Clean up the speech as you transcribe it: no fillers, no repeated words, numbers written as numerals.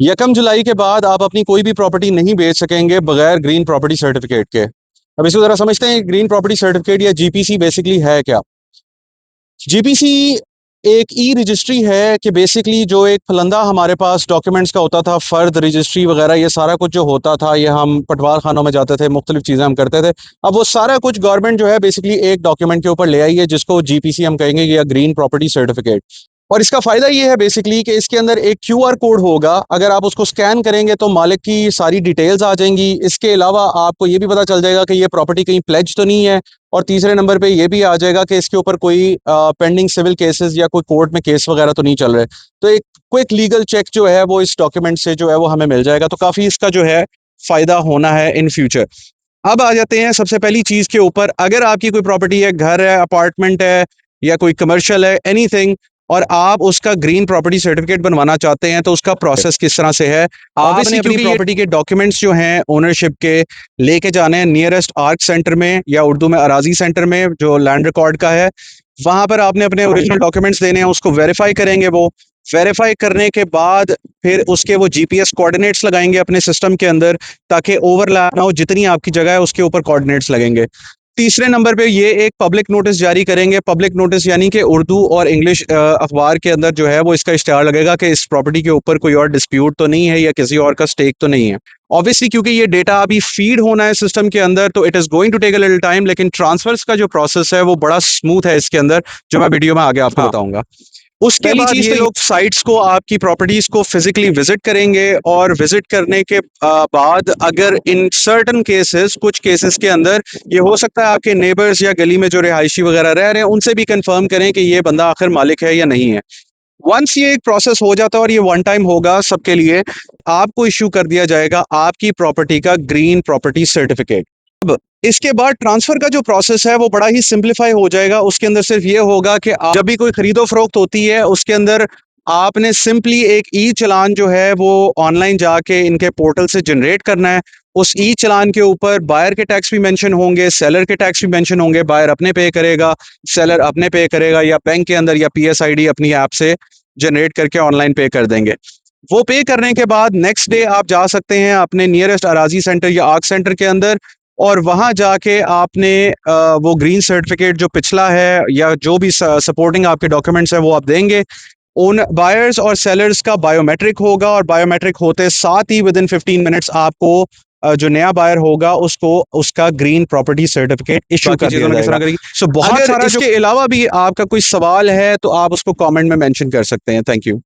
यकम जुलाई के बाद आप अपनी कोई भी प्रॉपर्टी नहीं बेच सकेंगे बगैर ग्रीन प्रॉपर्टी सर्टिफिकेट के। अब इसको जरा समझते हैं, ग्रीन प्रॉपर्टी सर्टिफिकेट या जीपीसी बेसिकली है क्या। जीपीसी एक ई रजिस्ट्री है कि बेसिकली जो एक फलंदा हमारे पास डॉक्यूमेंट्स का होता था, फर्द रजिस्ट्री वगैरह ये सारा कुछ जो होता था, ये हम पटवार खानों में जाते थे, मुख्तलिफ चीज़ें हम करते थे। अब वो सारा कुछ गवर्नमेंट जो है बेसिकली एक डॉक्यूमेंट के ऊपर ले आई है जिसको जीपीसी हम कहेंगे या ग्रीन प्रॉपर्टी सर्टिफिकेट। और इसका फायदा ये है बेसिकली कि इसके अंदर एक क्यूआर कोड होगा, अगर आप उसको स्कैन करेंगे तो मालिक की सारी डिटेल्स आ जाएंगी। इसके अलावा आपको ये भी पता चल जाएगा कि ये प्रॉपर्टी कहीं प्लेज तो नहीं है, और तीसरे नंबर पे ये भी आ जाएगा कि इसके ऊपर कोई पेंडिंग सिविल केसेस या कोई कोर्ट में केस वगैरह तो नहीं चल रहे। तो एक क्विक लीगल चेक जो है वो इस डॉक्यूमेंट से जो है वो हमें मिल जाएगा, तो काफी इसका जो है फायदा होना है इन फ्यूचर। अब आ जाते हैं सबसे पहली चीज के ऊपर, अगर आपकी कोई प्रॉपर्टी है, घर है, अपार्टमेंट है या कोई कमर्शियल है, एनीथिंग, और आप उसका ग्रीन प्रॉपर्टी सर्टिफिकेट बनवाना चाहते हैं तो उसका प्रोसेस किस तरह से है। आपने अपनी प्रॉपर्टी के डॉक्यूमेंट्स जो हैं ओनरशिप के लेके जाने हैं नियरेस्ट आर्क सेंटर में, या उर्दू में अराजी सेंटर में जो लैंड रिकॉर्ड का है। वहां पर आपने अपने ओरिजिनल डॉक्यूमेंट्स देने हैं, उसको वेरीफाई करेंगे। वो वेरीफाई करने के बाद फिर उसके वो जीपीएस कोऑर्डिनेट्स लगाएंगे अपने सिस्टम के अंदर, ताकि ओवरलैप ना हो, जितनी आपकी जगह है उसके ऊपर कोऑर्डिनेट्स लगेंगे। तीसरे नंबर पे ये एक पब्लिक नोटिस जारी करेंगे। पब्लिक नोटिस यानी कि उर्दू और इंग्लिश अखबार के अंदर जो है वो इसका इश्तिहार लगेगा कि इस प्रॉपर्टी के ऊपर कोई और डिस्प्यूट तो नहीं है या किसी और का स्टेक तो नहीं है। ऑब्वियसली क्योंकि ये डेटा अभी फीड होना है सिस्टम के अंदर, तो it is going to take a little time, लेकिन ट्रांसफर्स का जो प्रोसेस है वो बड़ा स्मूथ है इसके अंदर, जो मैं वीडियो में आगे आपको बताऊंगा। उसके बाद ये लोग साइट्स को, आपकी प्रॉपर्टीज को फिजिकली विजिट करेंगे, और विजिट करने के बाद अगर इन सर्टन केसेस, कुछ केसेस के अंदर ये हो सकता है आपके नेबर्स या गली में जो रिहायशी वगैरह रह रहे हैं उनसे भी कंफर्म करें कि ये बंदा आखिर मालिक है या नहीं है। वंस ये एक प्रोसेस हो जाता है और ये वन टाइम होगा सबके लिए, आपको इश्यू कर दिया जाएगा आपकी प्रॉपर्टी का ग्रीन प्रॉपर्टी सर्टिफिकेट। अब इसके बाद ट्रांसफर का जो प्रोसेस है वो बड़ा ही सिंप्लीफाई हो जाएगा। उसके अंदर सिर्फ ये होगा कि जब भी कोई खरीदो फरोख्त होती है उसके अंदर आपने सिंपली एक ई चलान जो है वो ऑनलाइन जाके इनके पोर्टल से जनरेट करना है। उस ई चलान के ऊपर बायर के टैक्स भी मेंशन होंगे, सेलर के टैक्स भी मेंशन होंगे। बायर अपने पे करेगा, सेलर अपने पे करेगा, या बैंक के अंदर या पीएसआईडी अपनी ऐप से जनरेट करके ऑनलाइन पे कर देंगे। वो पे करने के बाद नेक्स्ट डे आप जा सकते हैं अपने नियरेस्ट अराजी सेंटर या आर्क सेंटर के अंदर, और वहां जाके आपने वो ग्रीन सर्टिफिकेट जो पिछला है या जो भी सपोर्टिंग आपके डॉक्यूमेंट्स है वो आप देंगे। उन बायर्स और सेलर्स का बायोमेट्रिक होगा, और बायोमेट्रिक होते साथ ही विद इन 15 मिनट्स आपको जो नया बायर होगा उसको उसका ग्रीन प्रॉपर्टी सर्टिफिकेट इशू कर दिया जाएगा। सो बहुत सारा, इसके अलावा भी आपका कोई सवाल है तो आप उसको कमेंट में मेंशन कर सकते हैं। Thank you.